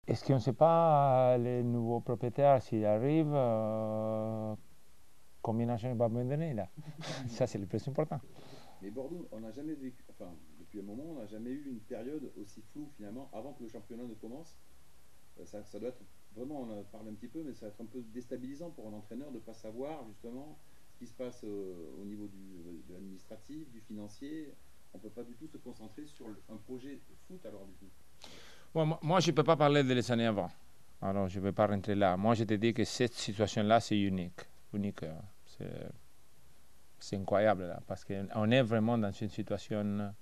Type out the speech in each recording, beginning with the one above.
est-ce qu'on ne sait pas, les nouveaux propriétaires, s'ils arrivent, combien d'argent il va me donner là? Ça, c'est le plus important. Mais Bordeaux, on n'a jamais vécu, enfin, depuis un moment, on n'a jamais eu une période aussi floue finalement, avant que le championnat ne commence. Ça doit être vraiment, on en parle un petit peu, mais ça va être un peu déstabilisant pour un entraîneur de ne pas savoir justement ce qui se passe au niveau de l'administratif, du financier. On ne peut pas du tout se concentrer sur un projet foot alors du coup. Ouais, moi, je ne peux pas parler des années avant. Alors, je ne vais pas rentrer là. Moi, je te dis que cette situation-là, c'est unique. Unique. C'est, c'est incroyable, là, parce qu'on est vraiment dans une situation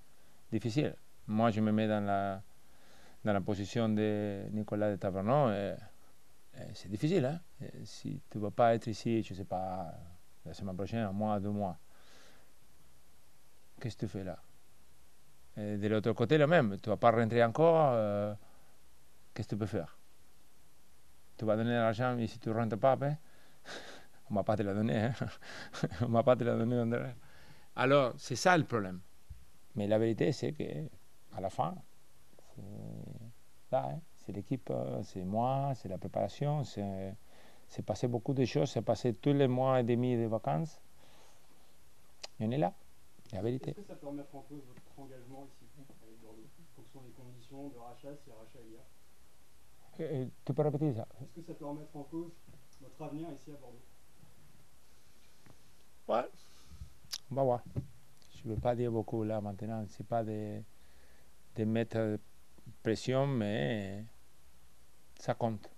difficile. Moi, je me mets dans la position de Nicolas de Tavernon. Et c'est difficile, hein? Et si tu ne vas pas être ici, je ne sais pas, la semaine prochaine, un mois, 2 mois, qu'est-ce que tu fais là? Et de l'autre côté, le même. Tu ne vas pas rentrer encore, qu'est-ce que tu peux faire? Tu vas donner l'argent et si tu ne rentres pas, ben, on ne va pas te la donner. Hein? On ne va pas te la donner en derrière. Alors, c'est ça le problème. Mais la vérité, c'est qu'à la fin, c'est là, hein, c'est l'équipe, c'est moi, c'est la préparation, c'est passé beaucoup de choses, c'est passé tous les mois et demi de vacances. Et on est là, la Est-ce vérité. que ça peut remettre en cause votre engagement ici avec Bordeaux en fonction des conditions de rachat, si rachat il y a? Tu peux répéter ça? Est-ce que ça peut remettre en cause votre avenir ici à Bordeaux? Ouais, on va voir. Je ne veux pas dire beaucoup là maintenant. C'est pas de mettre pression, mais ça compte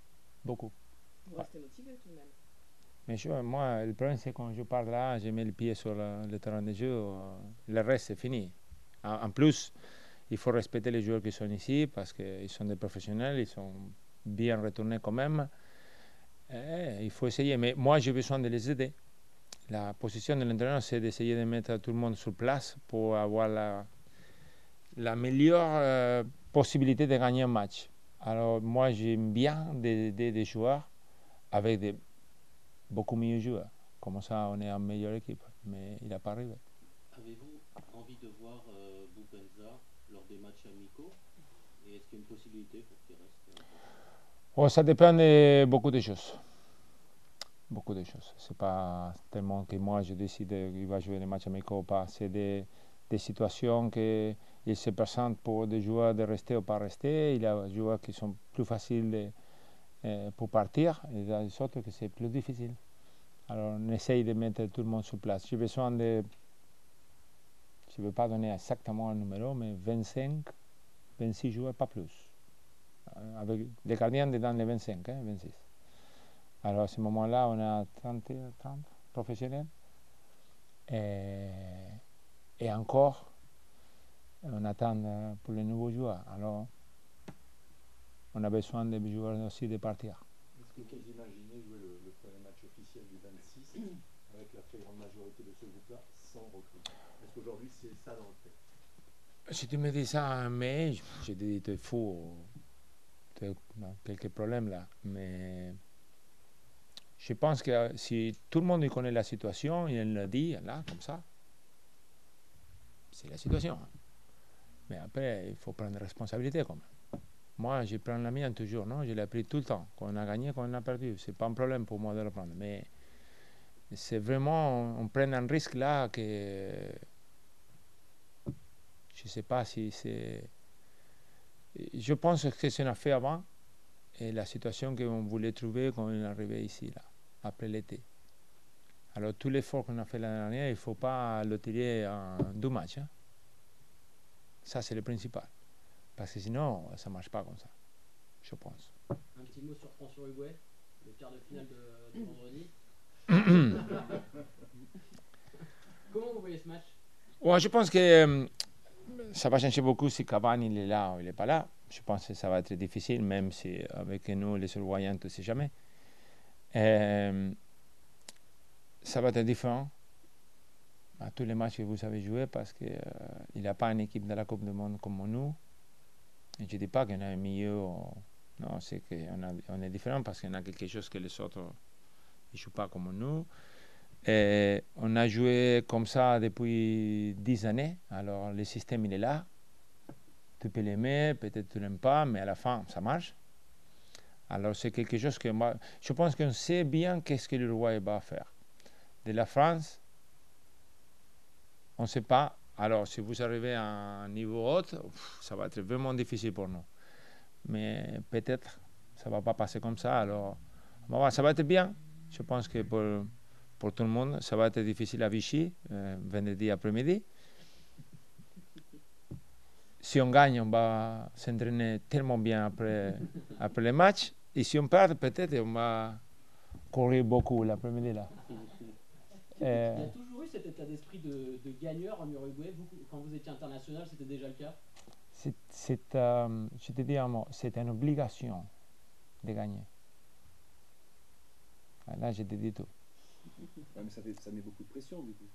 beaucoup. Vous Ouais. restez motivé tout de même. Mais moi, le problème, c'est quand je parle là, je mets le pied sur le terrain de jeu, le reste, c'est fini. En plus, il faut respecter les joueurs qui sont ici parce qu'ils sont des professionnels, ils sont bien retournés quand même. Et il faut essayer. Mais moi, j'ai besoin de les aider. La position de l'entraîneur, c'est d'essayer de mettre tout le monde sur place pour avoir la meilleure possibilité de gagner un match. Alors, moi, j'aime bien aider des joueurs avec beaucoup mieux joueurs. Comme ça, on est en meilleure équipe. Mais il n'a pas arrivé. Avez-vous envie de voir Boupenza lors des matchs amicaux? Et est-ce qu'il y a une possibilité pour qu'il reste en Portugal? Oh, ça dépend de beaucoup de choses. Beaucoup de choses. C'est pas tellement que moi je décide qu'il va jouer les matchs amicaux ou pas. C'est des situations qu'il se présentent pour des joueurs de rester ou pas rester. Il y a des joueurs qui sont plus faciles pour partir et il y a des autres que c'est plus difficile. Alors on essaye de mettre tout le monde sur place. J'ai besoin de, je ne veux pas donner exactement un numéro, mais 25, 26 joueurs, pas plus. Avec des gardiens dans les 25, hein, 26. Alors à ce moment-là, on a 30 professionnels. Et, et encore, on attend pour les nouveaux joueurs. Alors, on a besoin des joueurs aussi de partir. Est-ce que vous imaginez jouer le premier match officiel du 26 avec la très grande majorité de ce groupe-là sans recrue? Est-ce qu'aujourd'hui c'est ça dans le fait? Si tu me dis ça en mai, je te dis tu es fou, tu as quelques problèmes là. Mais je pense que si tout le monde connaît la situation, il le dit là, comme ça, c'est la situation. Mais après, il faut prendre responsabilité quand même. Moi, je prends la mienne toujours, non? Je l'ai pris tout le temps. Quand on a gagné, quand on a perdu. C'est pas un problème pour moi de le prendre. Mais c'est vraiment, on prend un risque là que je ne sais pas si c'est. Je pense que c'est une affaire avant et la situation qu'on voulait trouver quand on est arrivé ici, là, après l'été. Alors, tout l'effort qu'on a fait l'année dernière, il ne faut pas le tirer en 2 matchs. Hein. Ça, c'est le principal. Parce que sinon, ça ne marche pas comme ça, je pense. Un petit mot sur France-Uruguay, le quart de finale de vendredi. Comment vous voyez ce match? Ouais, je pense que ça va changer beaucoup si Cavani il est là ou il n'est pas là. Je pense que ça va être difficile, même si avec nous, les Uruguayens, tu ne sais jamais. Ça va être différent à tous les matchs que vous avez joués parce qu'il n'y a pas une équipe de la Coupe du Monde comme nous. Et je ne dis pas qu'on est mieux. Non, c'est qu'on est différent parce qu'on a quelque chose que les autres ne jouent pas comme nous. Et on a joué comme ça depuis 10 années. Alors le système il est là. Tu peux l'aimer, peut-être tu l'aimes pas, mais à la fin ça marche. Alors c'est quelque chose que moi, je pense qu'on sait bien qu'est-ce que l'Uruguay va faire. De la France, on ne sait pas. Alors si vous arrivez à un niveau haut, ça va être vraiment difficile pour nous. Mais peut-être ça ne va pas passer comme ça. Alors ça va être bien. Je pense que pour tout le monde, ça va être difficile à Vichy, vendredi après-midi. Si on gagne, on va s'entraîner tellement bien après le match. Et si on perd, peut-être on va courir beaucoup l'après-midi là. Il y a toujours eu cet état d'esprit de gagneur en Uruguay. Quand vous étiez international, c'était déjà le cas? Je te dis un mot, c'est une obligation de gagner. Là, je te dis tout. Ouais, mais ça met beaucoup de pression du coup.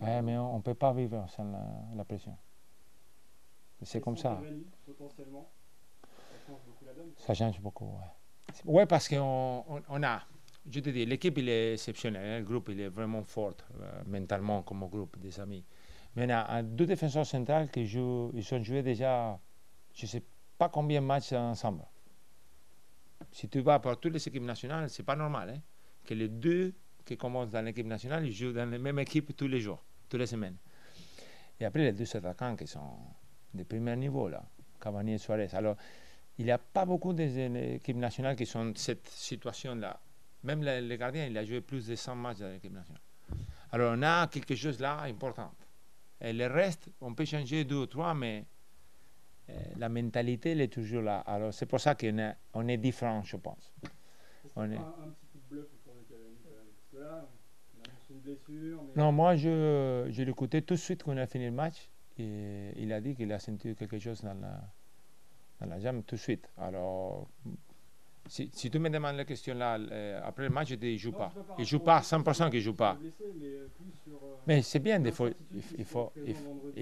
Ouais, mais on ne peut pas vivre sans la pression. C'est comme ça. Potentiellement, ça change beaucoup la donne. Ça change beaucoup, ouais. Ouais, parce qu'on a, je te dis, l'équipe il est exceptionnelle, le groupe il est vraiment fort, mentalement comme groupe des amis. Mais on a deux défenseurs centrales qui jouent, ils ont joué déjà, je ne sais pas combien de matchs ensemble. Si tu vas pour toutes les équipes nationales, c'est pas normal hein, que les deux qui commencent dans l'équipe nationale, ils jouent dans la même équipe tous les jours, toutes les semaines. Et après, les deux attaquants qui sont de premier niveau, là, Cavani et Suarez. Alors, il n'y a pas beaucoup d'équipes nationales qui sont dans cette situation-là. Même le gardien, il a joué plus de 100 matchs dans l'équipe nationale. Alors, on a quelque chose là important. Et le reste, on peut changer 2 ou 3, mais la mentalité, elle est toujours là. Alors, c'est pour ça qu'on est différent, je pense. On est... un petit coup de bluff autour de Cavani, parce que là, on a une blessure. Mais... Non, moi, je l'ai écouté tout de suite quand on a fini le match. Et il a dit qu'il a senti quelque chose dans la jambe tout de suite. Alors, si tu me demandes la question là, après le match, je dis qu'il ne joue pas. Il ne joue pas, 100% qu'il ne joue pas. Blessé, mais c'est bien, il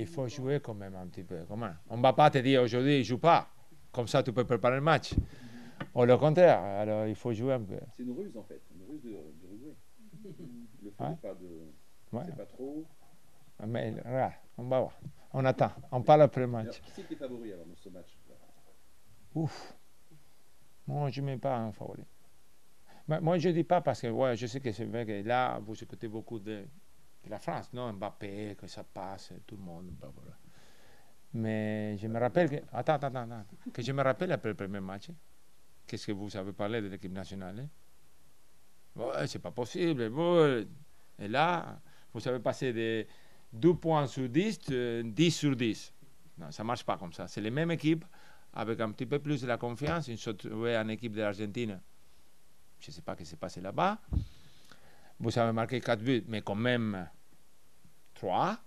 faut jouer quand même un petit peu. On ne va pas te dire aujourd'hui, il ne joue pas. Comme ça, tu peux préparer le match. Ou le contraire, alors il faut jouer un peu. C'est une ruse en fait, une ruse d'Uruguay. Le fait Ouais. pas de... Ouais. C'est pas trop... Mais regarde, on va voir. On attend. On parle après le match. Alors, qui c'est qui est favori alors dans ce match? Ouf. Moi, je ne mets pas un favori. Mais moi, je ne dis pas parce que ouais, je sais que c'est vrai que là, vous écoutez beaucoup de la France, non? Mbappé, que ça passe, tout le monde. Blablabla. Mais je me rappelle que... Attends. Que je me rappelle après le premier match. Qu'est-ce que vous avez parlé de l'équipe nationale? Ouais, c'est pas possible. Ouais. Et là, vous avez passé de 2 points sur 10, 10 sur 10. Non, ça ne marche pas comme ça. C'est les mêmes équipes, avec un petit peu plus de la confiance. Ils sont trouvés en équipe de l'Argentine. Je ne sais pas ce qui s'est passé là-bas. Vous avez marqué 4 buts, mais quand même 3.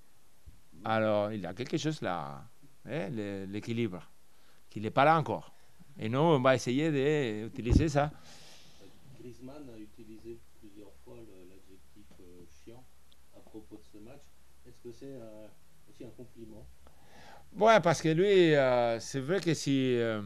Alors, il y a quelque chose là, hein, l'équilibre, qui n'est pas là encore. Et nous, on va essayer d'utiliser ça. Griezmann a utilisé plusieurs fois l'adjectif chiant à propos de ce match. Est-ce que c'est aussi un compliment? Ouais, parce que lui, c'est vrai que s'il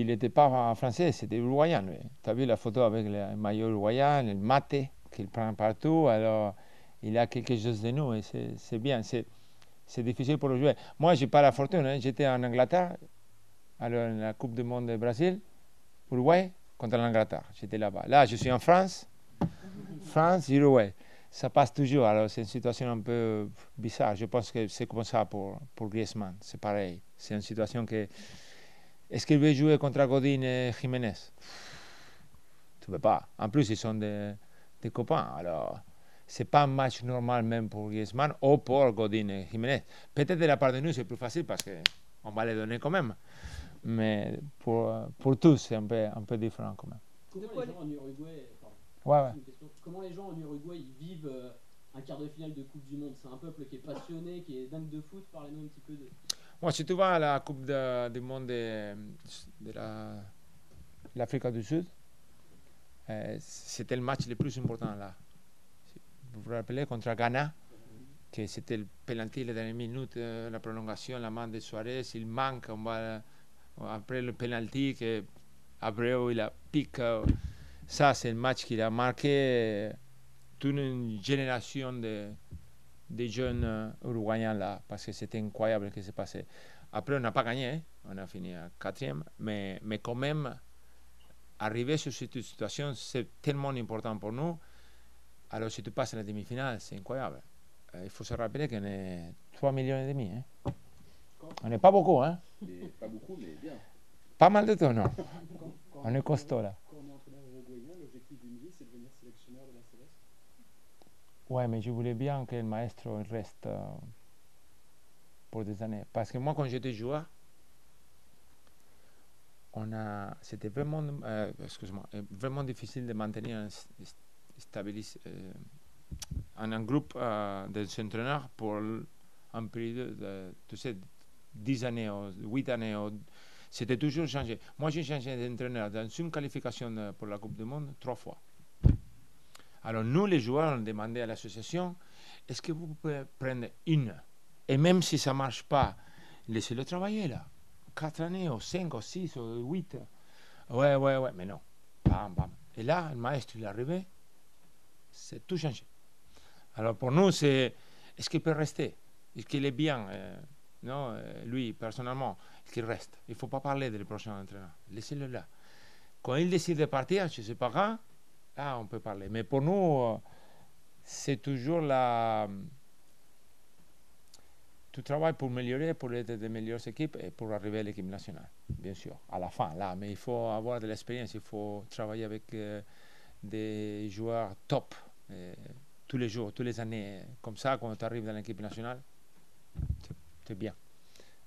n'était pas français, c'était uruguayen. Tu as vu la photo avec le maillot uruguayen, le mate qu'il prend partout. Alors, il a quelque chose de nous et c'est bien. C'est difficile pour le jouer. Moi, je n'ai pas la fortune. Hein. J'étais en Angleterre, alors la Coupe du Monde du Brésil, Uruguay, contre l'Angleterre. J'étais là-bas. Là, je suis en France, Uruguay. Ça passe toujours. Alors, c'est une situation un peu bizarre. Je pense que c'est comme ça pour Griezmann. C'est pareil. C'est une situation que... Est-ce qu'il veut jouer contre Godin et Jiménez? Tu ne peux pas. En plus, ils sont des copains. Alors, ce n'est pas un match normal même pour Griezmann ou pour Godin et Jiménez. Peut-être de la part de nous, c'est plus facile parce qu'on va les donner quand même. Mais pour tous, c'est un peu différent quand même. Comment les gens en Uruguay... Ouais. Comment les gens en Uruguay ils vivent un quart de finale de Coupe du Monde? C'est un peuple qui est passionné, qui est dingue de foot. Parlez-nous un petit peu de... Moi, si tu vas à la Coupe du Monde de l'Afrique du Sud, c'était le match le plus important là. Vous vous rappelez contre Ghana, que c'était le penalty la dernière minute, la prolongation, la main de Suarez, il manque, après le penalty, que Abreu il a piqué. Ça, c'est le match qui a marqué toute une génération de jeunes Uruguayens là, parce que c'était incroyable ce qui s'est passé. Après, on n'a pas gagné, hein. On a fini à 4e, mais quand même, arriver sur cette situation, c'est tellement important pour nous. Alors, si tu passes à la demi-finale, c'est incroyable. Il faut se rappeler qu'on est 3,5 millions. Hein. On n'est pas beaucoup, hein. Mais pas beaucoup, mais bien. Pas mal de temps, non. Quand On est costaud, là. Quand on est entraîneur uruguayen, l'objectif d'une vie, c'est de devenir sélectionneur de la Céleste. Ouais, mais je voulais bien que le maestro reste pour des années. Parce que moi, quand j'étais joueur, c'était vraiment, vraiment difficile de maintenir un groupe d'entraîneurs pour un période de, tu sais, 10 années ou 8 années. C'était toujours changé. Moi, j'ai changé d'entraîneur dans une qualification pour la Coupe du Monde 3 fois. Alors, nous, les joueurs, on demandait à l'association, est-ce que vous pouvez prendre une? Et même si ça ne marche pas, laissez-le travailler là. 4 années, ou 5, ou 6, ou 8. Ouais, mais non. Bam, bam. Et là, le maître, il est arrivé, c'est tout changé. Alors, pour nous, c'est, est-ce qu'il peut rester? Est-ce qu'il est bien? Non, lui, personnellement, est-ce qu'il reste? Il ne faut pas parler des prochains entraîneurs. Laissez-le là. Quand il décide de partir, je ne sais pas quand, là, on peut parler. Mais pour nous, c'est toujours la... Tu travailles pour améliorer, pour être des meilleures équipes et pour arriver à l'équipe nationale, bien sûr, à la fin, là. Mais il faut avoir de l'expérience, il faut travailler avec des joueurs top tous les jours, toutes les années. Comme ça, quand tu arrives dans l'équipe nationale, c'est bien.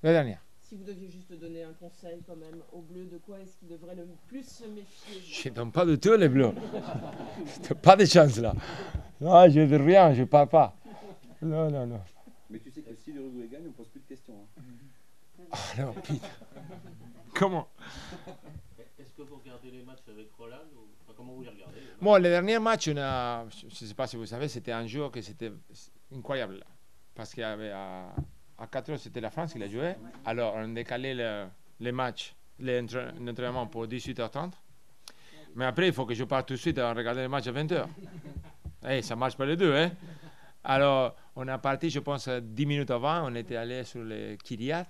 La dernière. Si vous deviez juste donner un conseil quand même aux Bleus, de quoi est-ce qu'ils devraient le plus se méfier? Je ne donne pas de tout les Bleus. Pas de chance là. Non, je dis rien, je ne parle pas. Non. Mais tu sais que si l'Uruguay gagne, on ne pose plus de questions. Hein. Ah non, putain. Comment? Est-ce que vous regardez les matchs avec Roland ou enfin, comment vous les regardez? Bon, le dernier match, je ne sais pas si vous savez, c'était un jour que c'était incroyable. Parce qu'il y avait à 4 heures, c'était la France qui l'a joué. Alors, on a décalé les matchs, l'entraînement pour 18h30. Mais après, il faut que je parte tout de suite à regarder les matchs à 20h. Et ça marche pas les deux, hein. Alors, on a parti, je pense, 10 minutes avant, on était allé sur le Kyriat.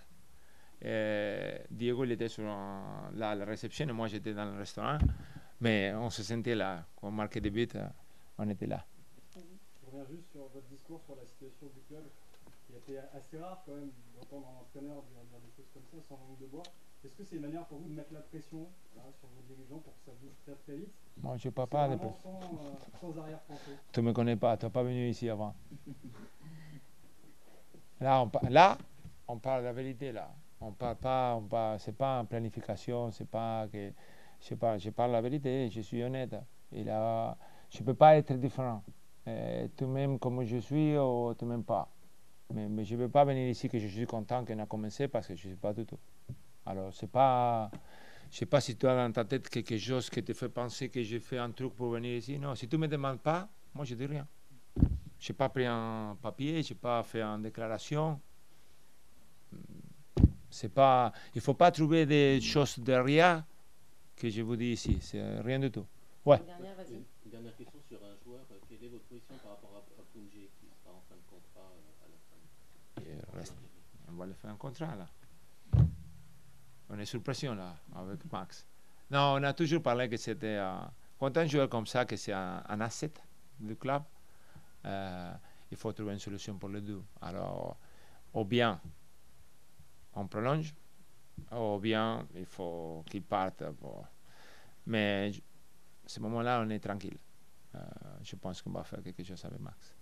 Diego, il était sur la réception et moi, j'étais dans le restaurant. Mais on se sentait là, quand on marquait des buts, on était là. Je reviens juste sur votre discours sur la situation du club, qui a été assez rare quand même d'entendre un entraîneur dire des choses comme ça sans langue de bois. Est-ce que c'est une manière pour vous de mettre la pression sur vos dirigeants pour que ça bouge très très vite? Moi, je ne parle pas de sans arrière-pensée. Tu ne me connais pas, tu n'es pas venu ici avant. Là, on parle de la vérité. Là. On parle pas, c'est pas en planification, c'est pas que... je parle la vérité, je suis honnête. Et là, je ne peux pas être différent. Tu m'aimes comme je suis ou tu ne m'aimes pas. Mais je ne peux pas venir ici que je suis content qu'on a commencé parce que je ne suis pas du tout. Alors, c'est pas... Je ne sais pas si tu as dans ta tête quelque chose qui te fait penser que j'ai fait un truc pour venir ici. Non, si tu ne me demandes pas, moi je ne dis rien. Je n'ai pas pris un papier, je n'ai pas fait une déclaration. C'est pas, il ne faut pas trouver des choses derrière que je vous dis ici. C'est rien du tout. Ouais. Une dernière question sur un joueur. Quelle est votre position par rapport à Koundé qui sera en fin de contrat à la fin? On va le faire un contrat là. On est sous pression là, avec Max. Non, on a toujours parlé que c'était... quand un joueur comme ça, que c'est un asset du club, il faut trouver une solution pour les deux. Alors, ou bien on prolonge, ou bien il faut qu'il parte. Mais à ce moment-là, on est tranquille. Je pense qu'on va faire quelque chose avec Max.